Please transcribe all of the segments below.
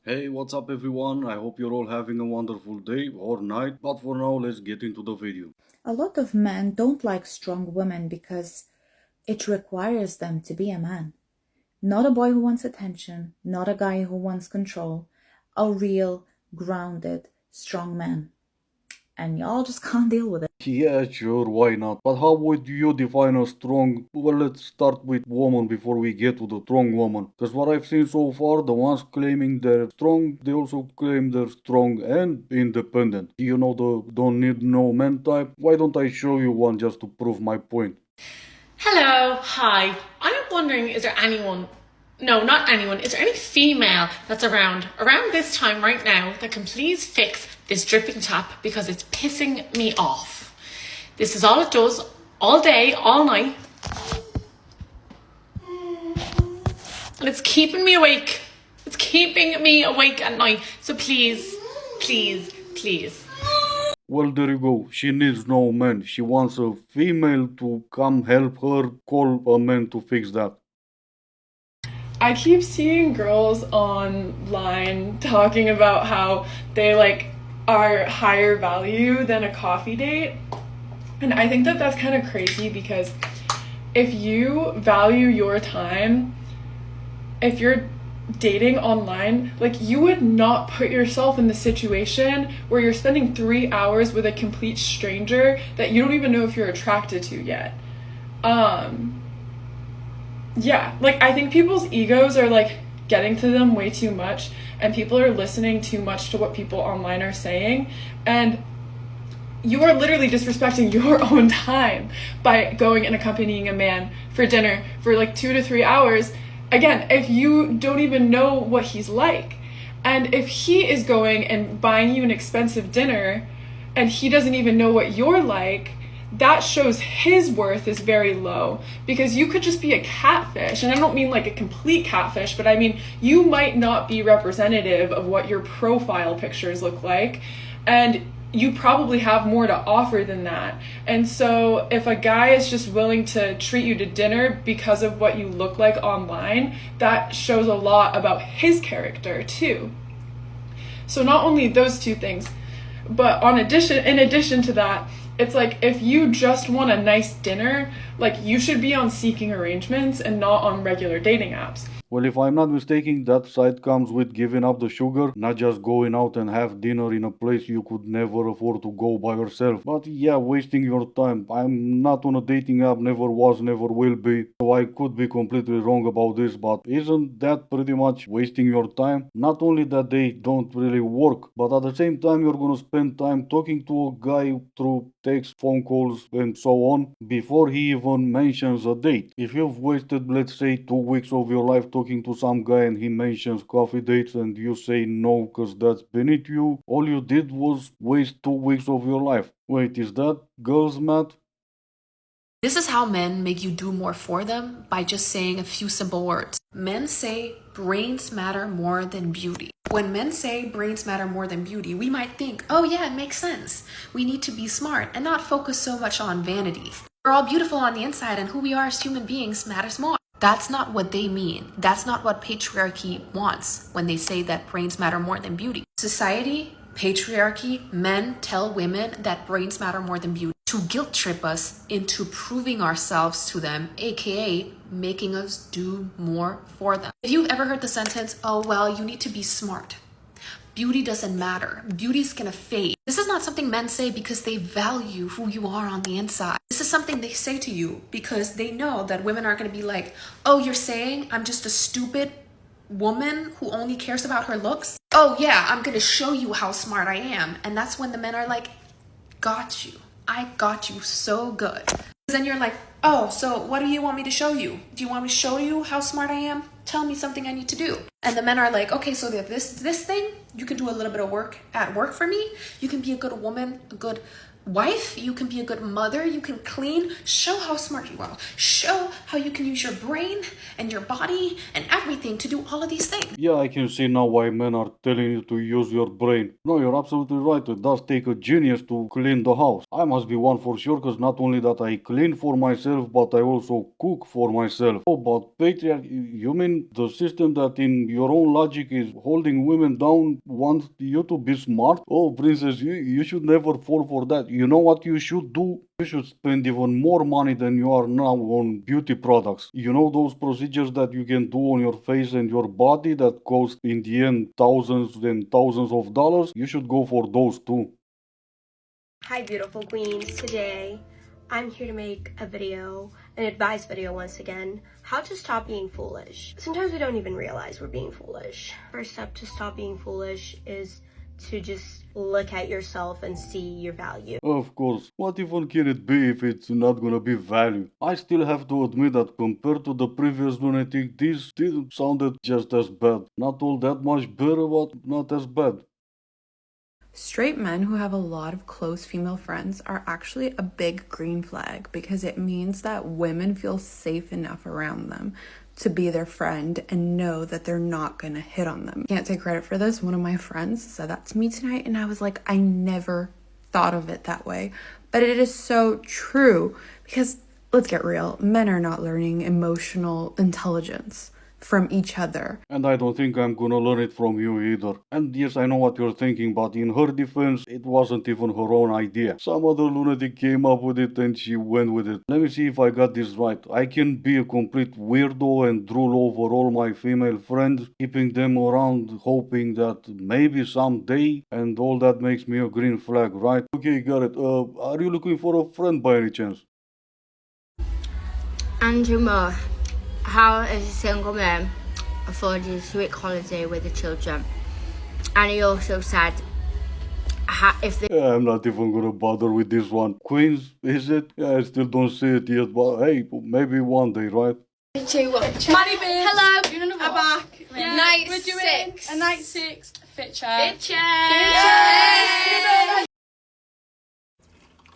Hey, what's up everyone? I hope you're all having a wonderful day or night, but for now, let's get into the video. A lot of men don't like strong women because it requires them to be a man. Not a boy who wants attention, not a guy who wants control, a real, grounded, strong man. And y'all just can't deal with it. Yeah, sure, why not? But how would you define a strong? Well, let's start with woman before we get to the strong woman. Because what I've seen so far, the ones claiming they're strong, they also claim they're strong and independent. You know the don't need no man type? Why don't I show you one just to prove my point? Hello, hi. I'm wondering, is there anyone, no, not anyone, is there any female that's around this time right now that can please fix this dripping tap because it's pissing me off? This is all it does, all day, all night, and it's keeping me awake. It's keeping me awake at night. So please, please, please. Well, there you go. She needs no man. She wants a female to come help her call a man to fix that. I keep seeing girls online talking about how they are higher value than a coffee date. And I think that that's kind of crazy because if you value your time, if you're dating online, like you would not put yourself in the situation where you're spending 3 hours with a complete stranger that you don't even know if you're attracted to yet. Yeah, like I think people's egos are like getting to them way too much, and people are listening too much to what people online are saying, and you are literally disrespecting your own time by going and accompanying a man for dinner for like 2 to 3 hours. Again, if you don't even know what he's like, and if he is going and buying you an expensive dinner and he doesn't even know what you're like, that shows his worth is very low, because you could just be a catfish. And I don't mean like a complete catfish, but I mean you might not be representative of what your profile pictures look like, and you probably have more to offer than that. And so if a guy is just willing to treat you to dinner because of what you look like online, that shows a lot about his character too. So not only those two things, but in addition to that, it's like if you just want a nice dinner, like you should be on seeking arrangements and not on regular dating apps. Well, if I'm not mistaken, that side comes with giving up the sugar, not just going out and have dinner in a place you could never afford to go by yourself. But yeah, wasting your time. I'm not on a dating app, never was, never will be. So I could be completely wrong about this, but isn't that pretty much wasting your time? Not only that they don't really work, but at the same time you're gonna spend time talking to a guy through text, phone calls, and so on before he even mentions a date. If you've wasted, let's say, 2 weeks of your life talking to some guy and he mentions coffee dates and you say no because that's beneath you, all you did was waste 2 weeks of your life. Wait, is that girls' math? This is how men make you do more for them by just saying a few simple words. Men say brains matter more than beauty. When men say brains matter more than beauty, we might think, oh yeah, it makes sense. We need to be smart and not focus so much on vanity. We're all beautiful on the inside, and who we are as human beings matters more. That's not what they mean. That's not what patriarchy wants when they say that brains matter more than beauty. Society, patriarchy, men tell women that brains matter more than beauty to guilt trip us into proving ourselves to them, aka making us do more for them. If you've ever heard the sentence, oh well, you need to be smart. Beauty doesn't matter. Beauty's gonna fade. This is not something men say because they value who you are on the inside. This is something they say to you because they know that women are gonna be like, oh, you're saying I'm just a stupid woman who only cares about her looks? Oh yeah, I'm gonna show you how smart I am. And that's when the men are like, got you. I got you so good. Then you're like, oh, so what do you want me to show you? Do you want me to show you how smart I am? Tell me something I need to do. And the men are like, okay, so this thing, you can do a little bit of work at work for me. You can be a good woman, a good wife, you can be a good mother, you can clean, show how smart you are, show how you can use your brain and your body and everything to do all of these things. Yeah, I can see now why men are telling you to use your brain. No, you're absolutely right. It does take a genius to clean the house. I must be one for sure, because not only that I clean for myself, but I also cook for myself. Oh, but patriarchy, you mean the system that in your own logic is holding women down, wants you to be smart? Oh, princess, you should never fall for that. You know what you should do? You should spend even more money than you are now on beauty products. You know those procedures that you can do on your face and your body that cost in the end thousands and thousands of dollars? You should go for those too. Hi beautiful queens, today I'm here to make a video, an advice video once again, how to stop being foolish. Sometimes we don't even realize we're being foolish. First step to stop being foolish is to just look at yourself and see your value. Of course, what even can it be if it's not gonna be value? I still have to admit that compared to the previous lunatic, this didn't sounded just as bad. Not all that much better, but not as bad. Straight men who have a lot of close female friends are actually a big green flag because it means that women feel safe enough around them to be their friend and know that they're not gonna hit on them. Can't take credit for this. One of my friends said that to me tonight and I was like, I never thought of it that way. But it is so true because let's get real, men are not learning emotional intelligence from each other. And I don't think I'm gonna learn it from you either. And yes, I know what you're thinking, but in her defense, it wasn't even her own idea. Some other lunatic came up with it and she went with it. Let me see if I got this right. I can be a complete weirdo and drool over all my female friends, keeping them around, hoping that maybe someday, and all that makes me a green flag, right? Okay, got it. Are you looking for a friend by any chance? Andrew Moore, how as a single man afford a sweet holiday with the children? And he also said, if they Yeah, I'm not even gonna bother with this one. Queens, is it? Yeah, I still don't see it yet, but hey, maybe one day, right? 2, 1. Manny babes. Hello. Doing another I'm one. back. Yeah. Night We're doing 6. a night 6 fit check. Fit check.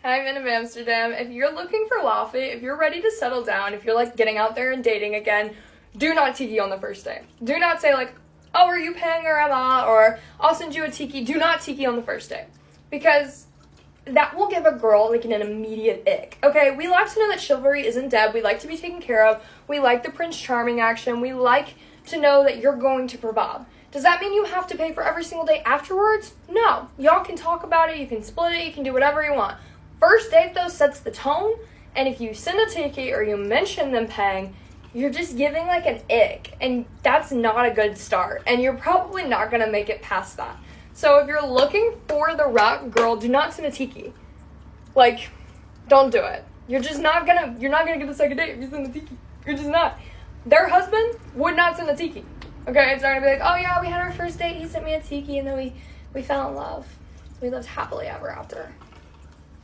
I'm in Amsterdam. If you're looking for Laffy, if you're ready to settle down, if you're like getting out there and dating again, do not tiki on the first day. Do not say like, oh, are you paying or am I? Or I'll send you a tiki. Do not tiki on the first day. Because that will give a girl like an immediate ick. Okay, we like to know that chivalry isn't dead. We like to be taken care of. We like the Prince Charming action. We like to know that you're going to provide. Does that mean you have to pay for every single day afterwards? No. Y'all can talk about it. You can split it. You can do whatever you want. First date, though, sets the tone, and if you send a tiki or you mention them paying, you're just giving like an ick, and that's not a good start, and you're probably not going to make it past that. So if you're looking for the right girl, do not send a tiki. Like, don't do it. You're not gonna get a second date if you send a tiki. You're just not. Their husband would not send a tiki. Okay, it's not gonna be like, oh yeah, we had our first date, he sent me a tiki, and then we fell in love. We lived happily ever after.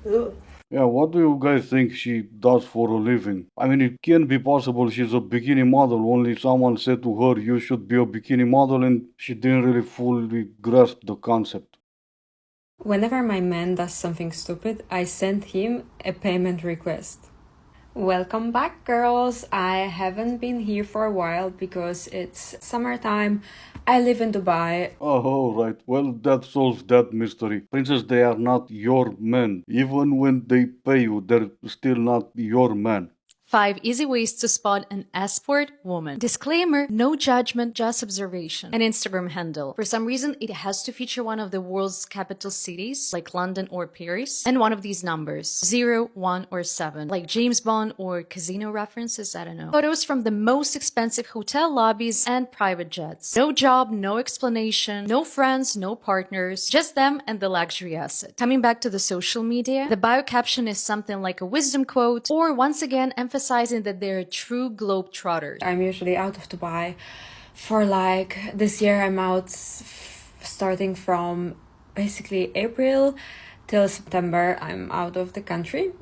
Ooh. Yeah, what do you guys think she does for a living? I mean, it can be possible she's a bikini model, only someone said to her you should be a bikini model and she didn't really fully grasp the concept. Whenever my man does something stupid, I send him a payment request. Welcome back, girls. I haven't been here for a while because it's summertime. I live in Dubai. Oh, right. Well, that solves that mystery. Princess, they are not your men. Even when they pay you, they're still not your men. 5 easy ways to spot an escort woman. Disclaimer, no judgment, just observation. An Instagram handle. For some reason, it has to feature one of the world's capital cities, like London or Paris, and one of these numbers, 0, 1, or 7, like James Bond or casino references, I don't know. Photos from the most expensive hotel lobbies and private jets. No job, no explanation, no friends, no partners, just them and the luxury asset. Coming back to the social media, the bio caption is something like a wisdom quote, or once again, emphasizing that they're true globetrotters. I'm usually out of Dubai for like, this year I'm out starting from basically April till September. I'm out of the country.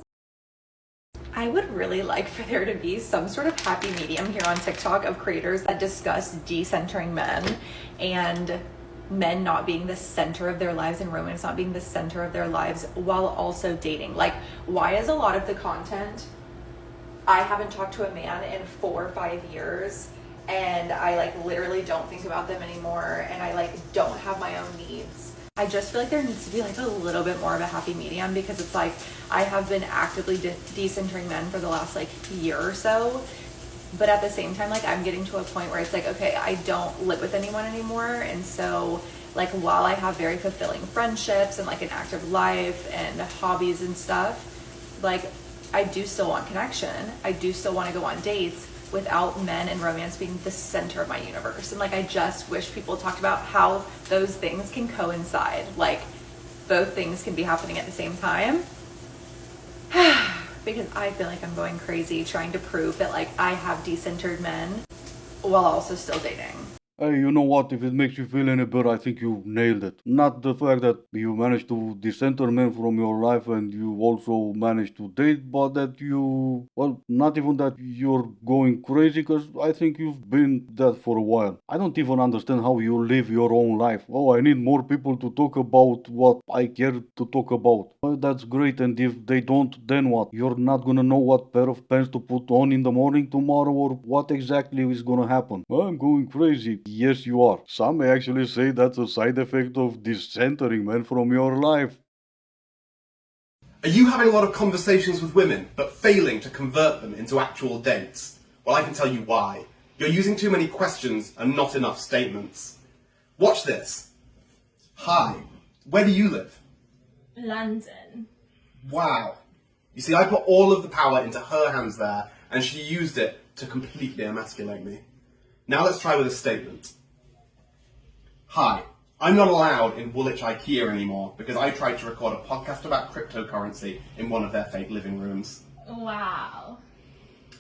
I would really like for there to be some sort of happy medium here on TikTok of creators that discuss decentering men and men not being the center of their lives and romance not being the center of their lives while also dating. Like, why is a lot of the content, I haven't talked to a man in 4 or 5 years and I like literally don't think about them anymore and I like don't have my own needs. I just feel like there needs to be like a little bit more of a happy medium, because it's like I have been actively decentering men for the last like year or so, but at the same time, like I'm getting to a point where it's like, okay, I don't live with anyone anymore, and so like while I have very fulfilling friendships and like an active life and hobbies and stuff, like I do still want connection. I do still want to go on dates without men and romance being the center of my universe. And like I just wish people talked about how those things can coincide. Like both things can be happening at the same time. Because I feel like I'm going crazy trying to prove that like I have decentered men while also still dating. Hey, you know what? If it makes you feel any better, I think you nailed it. Not the fact that you managed to decenter men from your life and you also managed to date, but that you, well, not even that you're going crazy, because I think you've been that for a while. I don't even understand how you live your own life. Oh, I need more people to talk about what I care to talk about. Well, that's great, and if they don't, then what? You're not gonna know what pair of pants to put on in the morning tomorrow, or what exactly is gonna happen. I'm going crazy. Yes, you are. Some may actually say that's a side effect of decentering men from your life. Are you having a lot of conversations with women, but failing to convert them into actual dates? Well, I can tell you why. You're using too many questions and not enough statements. Watch this. Hi, where do you live? London. Wow. You see, I put all of the power into her hands there, and she used it to completely emasculate me. Now let's try with a statement. Hi, I'm not allowed in Woolwich IKEA anymore because I tried to record a podcast about cryptocurrency in one of their fake living rooms. Wow.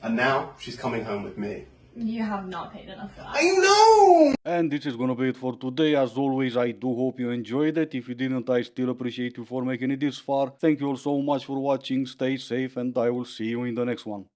And now she's coming home with me. You have not paid enough for that. I know! And this is gonna be it for today. As always, I do hope you enjoyed it. If you didn't, I still appreciate you for making it this far. Thank you all so much for watching. Stay safe, and I will see you in the next one.